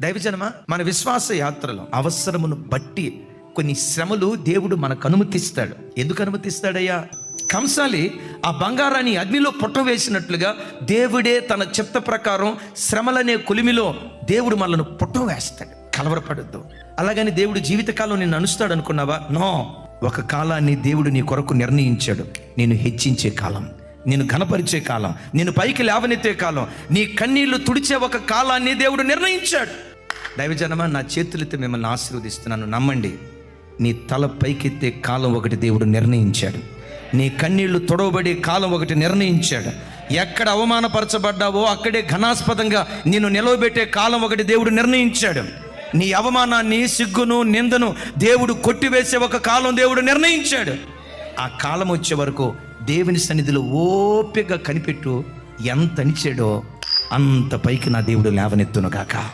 దైవజనమా, మన విశ్వాస యాత్రలో అవసరమును బట్టి కొన్ని శ్రమలు దేవుడు మనకు అనుమతిస్తాడు. ఎందుకు అనుమతిస్తాడయ్యా? కంసాలి ఆ బంగారాన్ని అగ్నిలో పుట్టవేసినట్లుగా దేవుడే తన చిత్త ప్రకారం శ్రమలనే కొలిమిలో దేవుడు మనల్ని పుట్టవేస్తాడు. కలవరపడద్దు. అలాగని దేవుడు జీవితకాలం నిన్ను అనుస్తాడు అనుకున్నావా? నో. ఒక కాలాన్ని దేవుడు నీ కొరకు నిర్ణయించాడు. నేను హెచ్చించే కాలం, నేను ఘనపరిచే కాలం, నేను పైకి లేవనెత్తే కాలం, నీ కన్నీళ్లు తుడిచే ఒక కాలాన్ని దేవుడు నిర్ణయించాడు. దైవజనమా, నా చేతులతో మిమ్మల్ని ఆశీర్వదిస్తున్నాను, నమ్మండి. నీ తల పైకెత్తే కాలం ఒకటి దేవుడు నిర్ణయించాడు. నీ కన్నీళ్లు తొడవబడే కాలం ఒకటి నిర్ణయించాడు. ఎక్కడ అవమానపరచబడ్డావో అక్కడే ఘనాస్పదంగా నిన్ను నిలవబెట్టే కాలం ఒకటి దేవుడు నిర్ణయించాడు. నీ అవమానాన్ని, సిగ్గును, నిందను దేవుడు కొట్టివేసే ఒక కాలం దేవుడు నిర్ణయించాడు. ఆ కాలం వచ్చే వరకు దేవుని సన్నిధిలో ఓపికగా కనిపెట్టు. ఎంత అనిచాడో అంత పైకి నా దేవుడు లేవనెత్తును గాక.